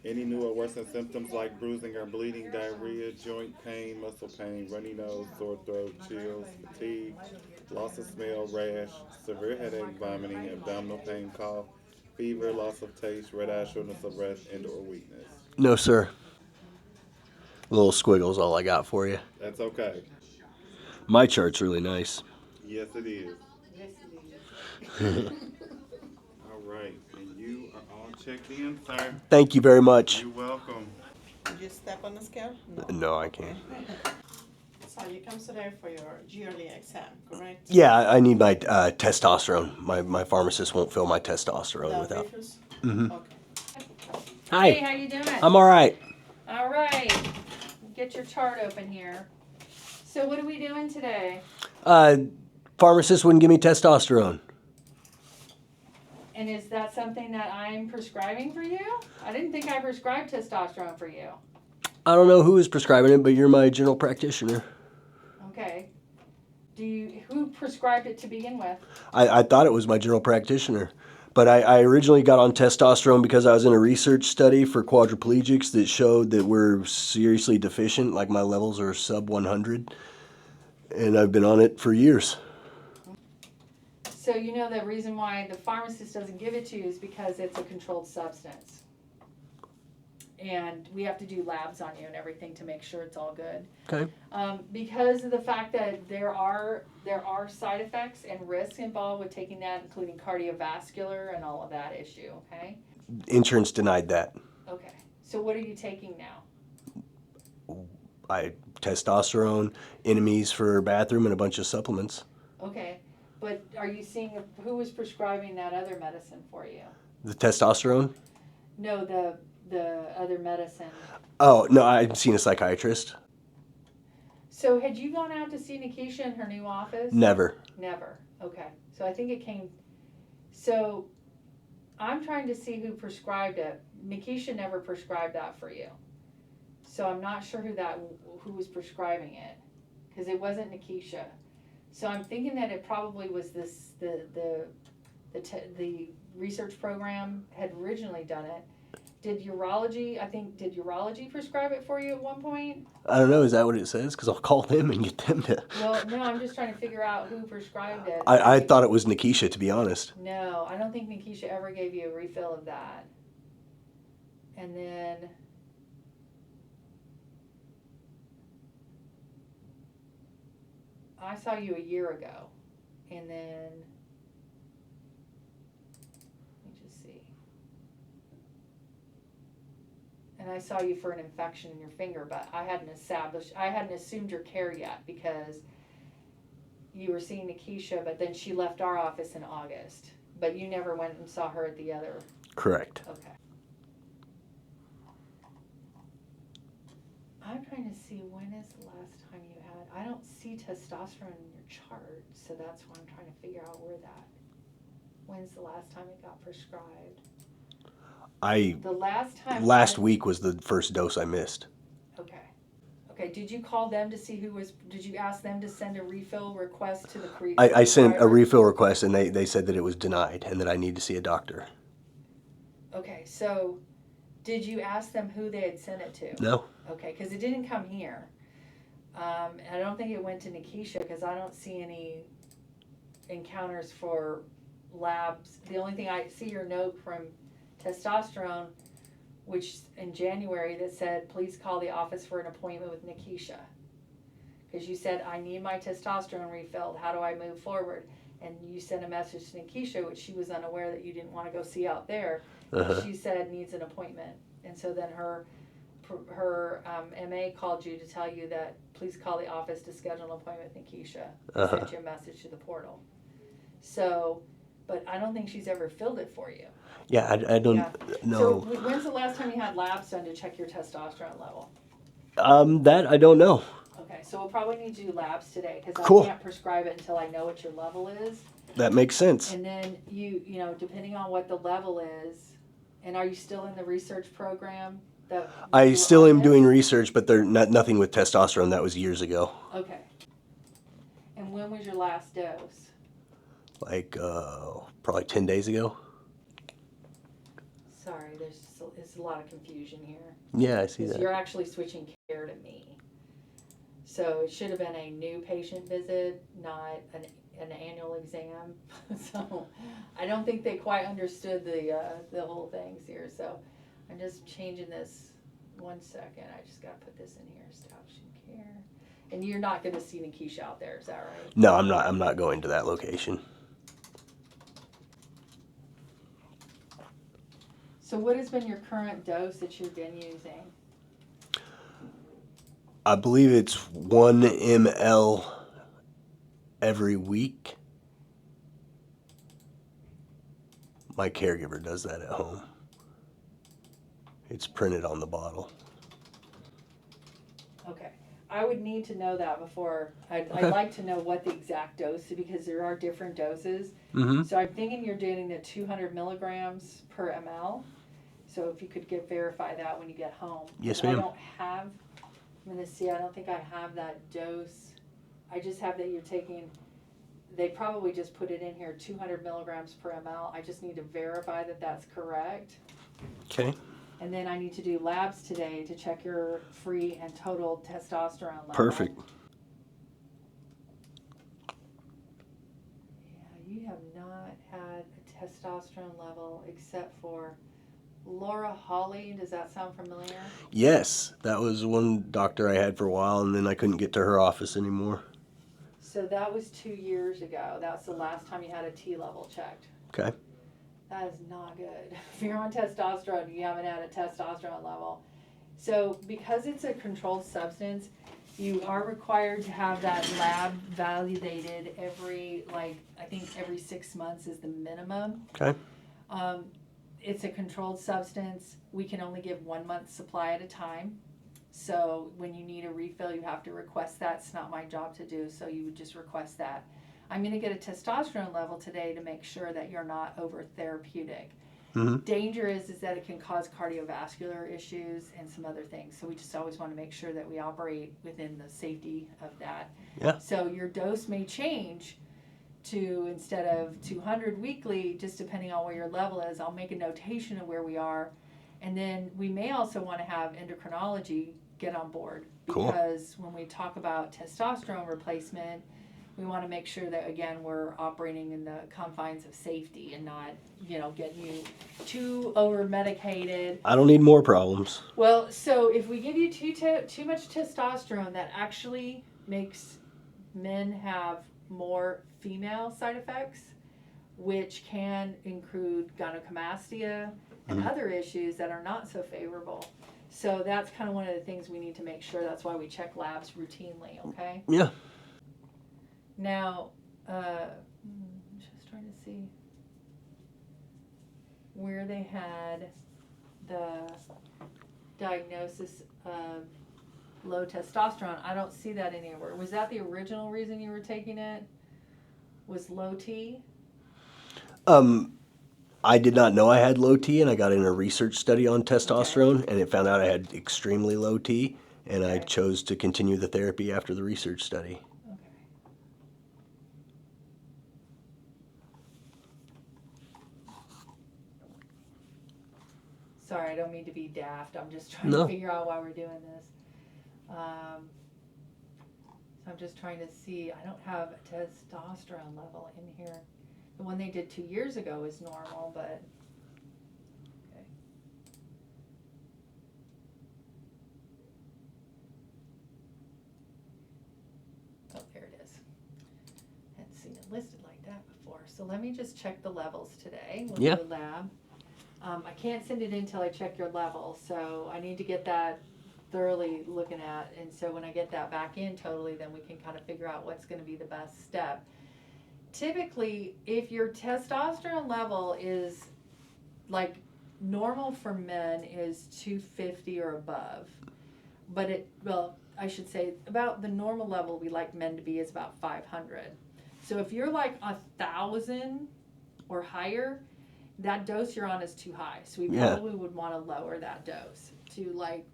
Any new or worsened symptoms like bruising or bleeding, diarrhea, joint pain, muscle pain, runny nose, sore throat, chills, fatigue, loss of smell, rash, severe headache, vomiting, abdominal pain, cough, fever, loss of taste, red eye, shortness of breath, and or weakness. No, sir. Little squiggles, all I got for you. That's okay. My chart's really nice. Yes, it is. All right. And you are all checked in, sir. Thank you very much. You're welcome. Did you step on the scale? No. No, I Okay. can't. So you come today for your yearly exam, correct? Yeah, I need my testosterone. My pharmacist won't fill my testosterone The without. refuse? Mhm. Okay. Hi. Hey, how you doing? I'm all right. All right. Get your chart open here. So what are we doing today? Pharmacist wouldn't give me testosterone. And is that something that I'm prescribing for you? I didn't think I prescribed testosterone for you. I don't know who is prescribing it, but you're my general practitioner. Okay. Who prescribed it to begin with? I thought it was my general practitioner. But I originally got on testosterone because I was in a research study for quadriplegics that showed that we're seriously deficient, like my levels are sub 100. And I've been on it for years. So you know the reason why the pharmacist doesn't give it to you is because it's a controlled substance. And we have to do labs on you and everything to make sure it's all good. Okay. Because of the fact that there are side effects and risks involved with taking that, including cardiovascular and all of that issue, okay? Insurance denied that. Okay. So what are you taking now? Testosterone, enemies for bathroom, and a bunch of supplements. Okay. But are you seeing who was prescribing that other medicine for you? The testosterone? No, the other medicine. Oh, no, I've seen a psychiatrist. So had you gone out to see Nikisha in her new office? Never. Never. Okay. So I think it came. So I'm trying to see who prescribed it. Nikisha never prescribed that for you. So I'm not sure who was prescribing it, because it wasn't Nikisha. So I'm thinking that it probably was the research program had originally done it. Did urology prescribe it for you at one point? I don't know, is that what it says? Because I'll call them and get them to... Well, no, I'm just trying to figure out who prescribed it. I thought it was Nikisha, to be honest. No, I don't think Nikisha ever gave you a refill of that. And then I saw you a year ago. And then let me just see. And I saw you for an infection in your finger, but I hadn't assumed your care yet because you were seeing Nikisha, but then she left our office in August. But you never went and saw her at the other. Correct. Okay. I'm trying to see when is the last time you had. I don't see testosterone in your chart, so that's why I'm trying to figure out when's the last time it got prescribed. The last time. Last week was the first dose I missed. Okay. Okay, did you call them to see did you ask them to send a refill request to the I sent a refill request and they said that it was denied and that I need to see a doctor. Okay, so did you ask them who they had sent it to? No. Okay, because it didn't come here. I don't think it went to Nikisha because I don't see any encounters for labs. The only thing I see your note from testosterone, which in January that said, please call the office for an appointment with Nikisha. Because you said, I need my testosterone refilled. How do I move forward? And you sent a message to Nikisha, which she was unaware that you didn't want to go see out there. She said needs an appointment. And so then her MA called you to tell you that please call the office to schedule an appointment with Nikisha. Sent you a message to the portal. So, but I don't think she's ever filled it for you. Yeah, I don't know. So when's the last time you had labs done to check your testosterone level? That I don't know. Okay, so we'll probably need to do labs today because Cool. I can't prescribe it until I know what your level is. That makes sense. And then you know, depending on what the level is, and are you still in the research program? I still am doing research, but they're nothing with testosterone. That was years ago. Okay. And when was your last dose? Like probably 10 days ago. Sorry, there's a lot of confusion here. Yeah, I see Because that. you're actually switching care to me. So it should have been a new patient visit, not an annual exam. So I don't think they quite understood the whole things here. So I'm just changing this 1 second. I just got to put this in here, establishing care. And you're not going to see Nikisha out there, is that right? No, I'm not. I'm not going to that location. So what has been your current dose that you've been using? I believe it's 1 ml every week. My caregiver does that at home. It's printed on the bottle. Okay. I would need to know that before. I'd Okay. like to know what the exact dose is because there are different doses. Mm-hmm. So I'm thinking you're doing the 200 milligrams per ml. So if you could verify that when you get home. Yes, I ma'am. don't have, I'm going to see, I don't think I have that dose. I just have that you're taking, they probably just put it in here, 200 milligrams per ml. I just need to verify that that's correct. Okay. And then I need to do labs today to check your free and total testosterone level. Perfect. Yeah, you have not had a testosterone level except for Laura Hawley. Does that sound familiar? Yes, that was one doctor I had for a while, and then I couldn't get to her office anymore. So that was 2 years ago. That's the last time you had a T level checked. Okay. That is not good. If you're on testosterone, you haven't had a testosterone level. So because it's a controlled substance, you are required to have that lab validated every, I think every 6 months is the minimum. Okay. It's a controlled substance. We can only give 1 month's supply at a time. So when you need a refill, you have to request that. It's not my job to do, so you would just request that. I'm going to get a testosterone level today to make sure that you're not over therapeutic. Mm-hmm. Danger is that it can cause cardiovascular issues and some other things. So we just always want to make sure that we operate within the safety of that. Yeah. So your dose may change to, instead of 200 weekly, just depending on where your level is, I'll make a notation of where we are. And then we may also want to have endocrinology get on board. Cool. Because when we talk about testosterone replacement, we want to make sure that, again, we're operating in the confines of safety and not, getting you too over-medicated. I don't need more problems. Well, so if we give you too much testosterone, that actually makes men have more female side effects, which can include gynecomastia and other issues that are not so favorable. So that's kind of one of the things we need to make sure. That's why we check labs routinely, okay? Yeah. Now, just trying to see where they had the diagnosis of low testosterone. I don't see that anywhere. Was that the original reason you were taking it? Was low T? I did not know I had low T, and I got in a research study on testosterone, and it found out I had extremely low T, and I Okay. chose to continue the therapy after the research study. Okay. Sorry, I don't mean to be daft. I'm just trying No. to figure out why we're doing this. So I'm just trying to see. I don't have a testosterone level in here. The one they did 2 years ago is normal, but okay. Oh, there it is. Hadn't seen it listed like that before. So let me just check the levels today. We'll Yeah. do a lab. I can't send it in until I check your level, so I need to get that thoroughly looking at. And so when I get that back in totally, then we can kind of figure out what's going to be the best step. Typically, if your testosterone level is like normal for men is 250 or above, but I should say about the normal level we like men to be is about 500. So if you're like 1,000 or higher, that dose you're on is too high. So we Yeah. probably would want to lower that dose to like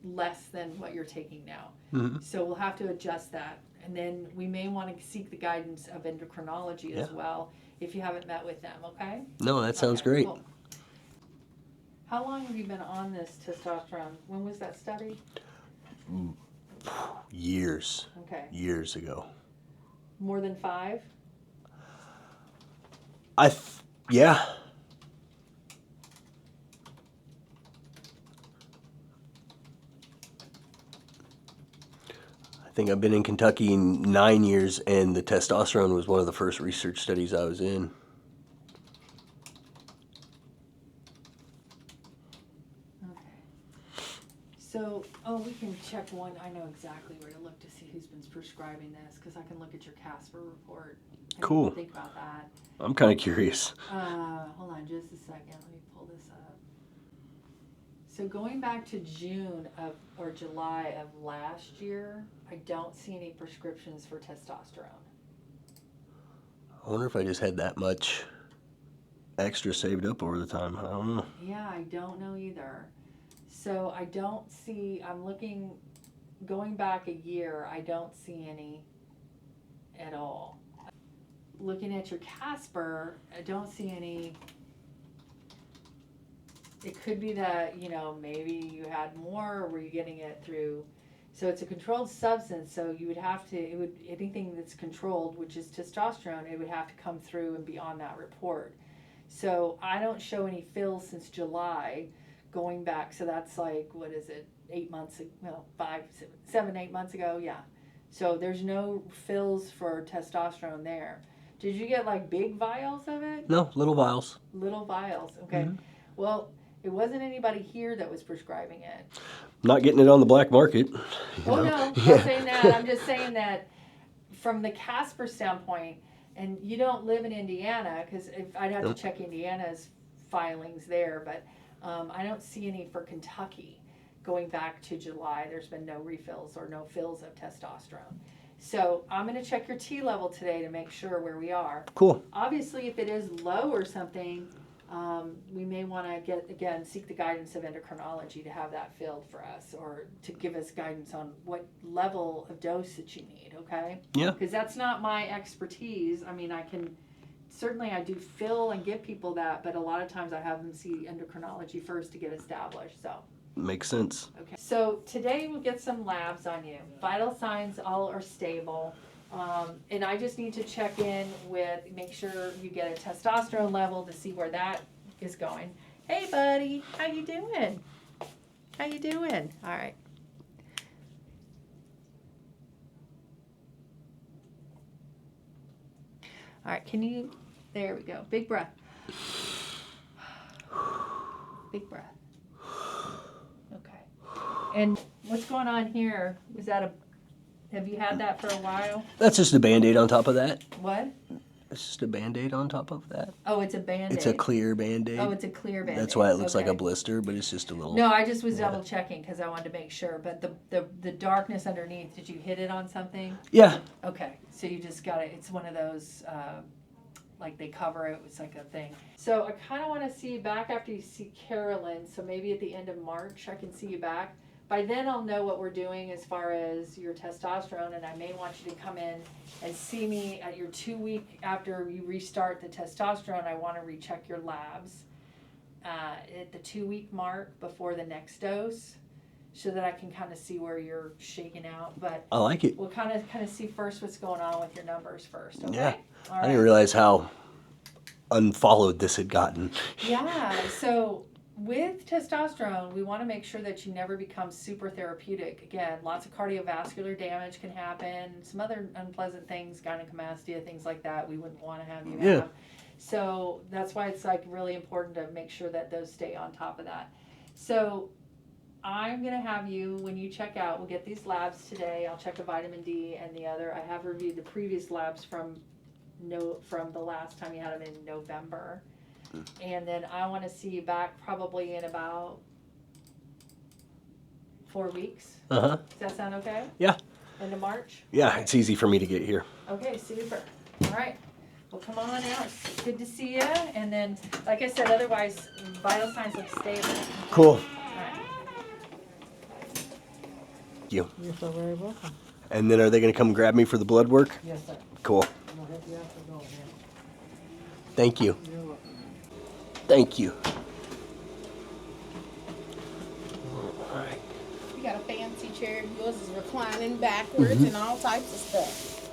less than what you're taking now. Mm-hmm. So we'll have to adjust that. And then we may want to seek the guidance of endocrinology as Yeah. well if you haven't met with them, okay? No, that sounds Okay, great. cool. How long have you been on this testosterone? When was that study? Years Okay. ago. More than 5? Yeah. I think I've been in Kentucky 9 years, and the testosterone was one of the first research studies I was in. Okay. So, we can check one. I know exactly where to look to see who's been prescribing this, because I can look at your Casper report. And Cool. think about that. I'm kind of curious. Hold on just a second. Let me pull this up. So going back to June or July of last year, I don't see any prescriptions for testosterone. I wonder if I just had that much extra saved up over the time. I don't know. Yeah, I don't know either. So I don't see, I'm looking, going back a year, I don't see any at all. Looking at your Casper, I don't see any. It could be that, maybe you had more, or were you getting it through, so it's a controlled substance, so you would have to, anything that's controlled, which is testosterone, it would have to come through and be on that report. So I don't show any fills since July, going back, so that's like, what is it, 8 months, 7, 8 months ago, yeah. So there's no fills for testosterone there. Did you get like big vials of it? No, little vials. Little vials, okay. Mm-hmm. Well, it wasn't anybody here that was prescribing it. Not getting it on the black market. No, I'm saying that. I'm just saying that from the Casper standpoint, and you don't live in Indiana, because I'd have to check Indiana's filings there, but I don't see any for Kentucky. Going back to July, there's been no refills or no fills of testosterone. So I'm going to check your T level today to make sure where we are. Cool. Obviously, if it is low or something, we may want to seek the guidance of endocrinology to have that filled for us, or to give us guidance on what level of dose that you need, okay? Yeah. Because that's not my expertise. I mean, I do fill and give people that, but a lot of times I have them see endocrinology first to get established, so. Makes sense. Okay. So today we'll get some labs on you. Vital signs all are stable. And I just need to check in make sure you get a testosterone level to see where that is going. Hey buddy, how you doing? How you doing? All right. All right, there we go. Big breath. Big breath. Okay. And what's going on here? Have you had that for a while? That's just a Band-Aid on top of that. What? It's just a Band-Aid on top of that. Oh, it's a Band-Aid. It's a clear Band-Aid. Oh, it's a clear Band-Aid. That's why it looks like a Okay. blister, but it's just a little... No, I just was double checking because I wanted to make sure. But the darkness underneath, did you hit it on something? Yeah. Okay, so you just got it. It's one of those, like they cover it. It's like a thing. So I kind of want to see you back after you see Carolyn. So maybe at the end of March, I can see you back. By then I'll know what we're doing as far as your testosterone, and I may want you to come in and see me at your 2 week after you restart the testosterone. I want to recheck your labs at the 2 week mark before the next dose, so that I can kind of see where you're shaking out. But I like it. we'll kind of see first what's going on with your numbers first. Okay? Yeah. All I right. didn't realize how unfollowed this had gotten. Yeah. So with testosterone, we want to make sure that you never become super therapeutic. Again, lots of cardiovascular damage can happen, some other unpleasant things, gynecomastia, things like that we wouldn't want to have you have. So that's why it's like really important to make sure that those stay on top of that. So I'm going to have you, when you check out, we'll get these labs today. I'll check the vitamin D and the other. I have reviewed the previous labs from the last time you had them in November. And then I want to see you back probably in about 4 weeks. Uh-huh. Does that sound okay? Yeah. End of March? Yeah, it's easy for me to get here. Okay, super. All right. Well, come on out. It's good to see you. And then, like I said, otherwise, vital signs look stable. Cool. All right. Thank you. You're so very welcome. And then are they going to come grab me for the blood work? Yes, sir. Cool. I'll help you out to go, man. Thank you. You're welcome. Thank you. chair. Yours is reclining backwards and all types of stuff.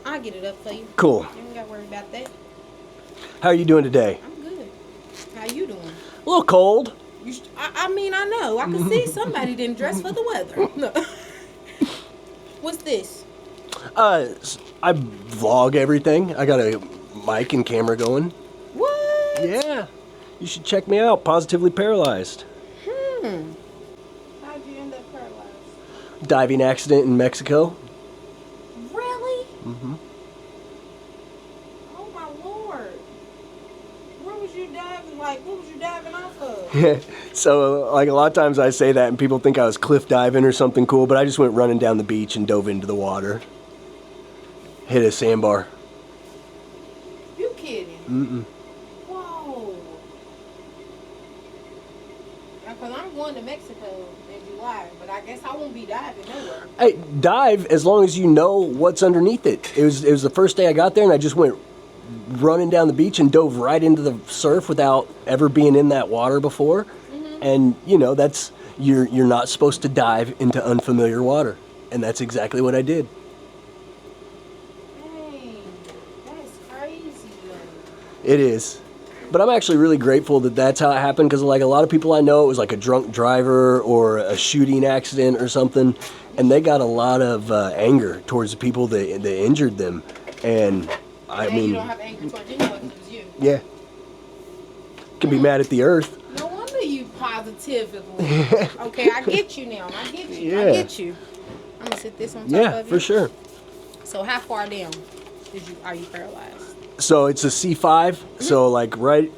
I'll get it up for you. Cool. You ain't got to worry about that. How are you doing today? I'm good. How you doing? A little cold. I mean, I know. I can see somebody didn't dress for the weather. No. What's this? I vlog everything. I got a mic and camera going. What? Yeah. You should check me out. Positively Paralyzed. How'd you end up paralyzed? Diving accident in Mexico. Really? Mm-hmm. Oh my lord. Where was you diving? Like, what was you diving off of? So, like, a lot of times I say that and people think I was cliff diving or something cool, but I just went running down the beach and dove into the water. Hit a sandbar. You kidding? Mm-mm. Whoa. Because I'm going to Mexico in July, but I guess I won't be diving nowhere. Hey, dive as long as you know what's underneath it. It was the first day I got there and I just went running down the beach and dove right into the surf without ever being in that water before. And, you know, that's, you're not supposed to dive into unfamiliar water. And that's exactly what I did. Dang, that's crazy. It is. But I'm actually really grateful that that's how it happened, because like a lot of people I know, it was like a drunk driver or a shooting accident or something, and they got a lot of anger towards the people that injured them. And I And mean, you don't have anger towards anyone, it was you. yeah, can be mad at the earth. No wonder you positively. Okay, I get you now. I get you. Yeah. I get you. I'm gonna sit this on top Yeah, of you. for sure. So how far down are you paralyzed? So it's a C5. So like right,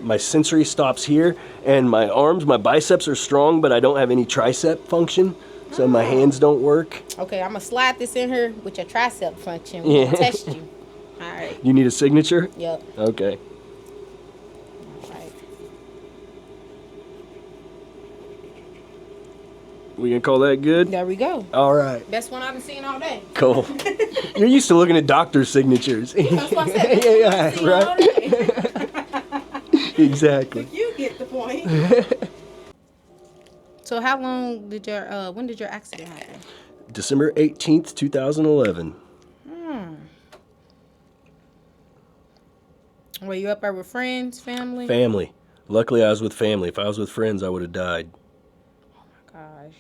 my sensory stops here, and my arms, my biceps are strong, but I don't have any tricep function. So my hands don't work. Okay, I'm gonna slide this in here with your tricep function. Yeah. We'll test you. All right. You need a signature? Yep. Okay. All right. We gonna call that good? There we go. All right. Best one I've seen all day. Cool. You're used to looking at doctor's signatures. That's what I said. Best one I've seen all day. Exactly. You get the point. So how long did when did your accident happen? December 18th, 2011. Were you up there with friends, family? Family. Luckily, I was with family. If I was with friends, I would have died. Gosh.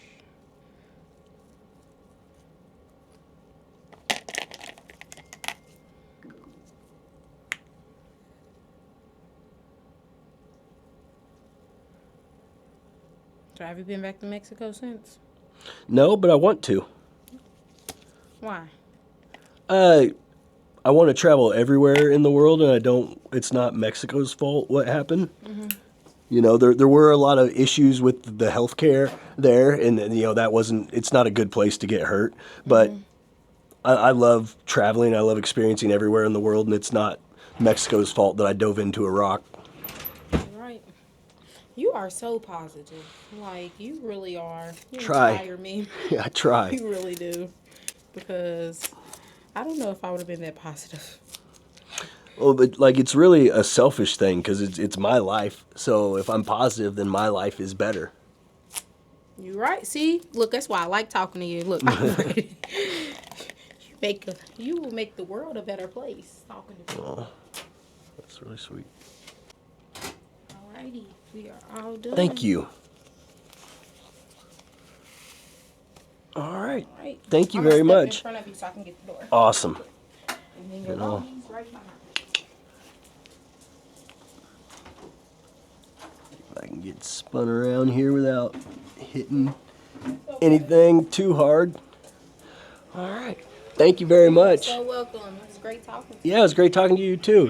So have you been back to Mexico since? No, but I want to. Why? I want to travel everywhere in the world, and I don't. It's not Mexico's fault what happened. You know, there were a lot of issues with the healthcare there, and you know that wasn't. It's not a good place to get hurt. But I love traveling. I love experiencing everywhere in the world, and it's not Mexico's fault that I dove into a rock. Right. You are so positive. Like, you really are. You Try. inspire me. Yeah, I try. You really do. Because I don't know if I would have been that positive. Well, but like it's really a selfish thing because it's my life. So if I'm positive, then my life is better. You right. See? Look, that's why I like talking to you. Look, you will make the world a better place talking to you. Oh, that's really sweet. Alrighty. We are all done. Thank you. All right. All right. Thank you I'm gonna very step much. in front of you so I can get the door. Awesome. And then your You know. doggies right behind. If I can get spun around here without hitting anything too hard. All right. Thank you very much. You're so welcome. It was great talking to you. Yeah, it was great talking to you too.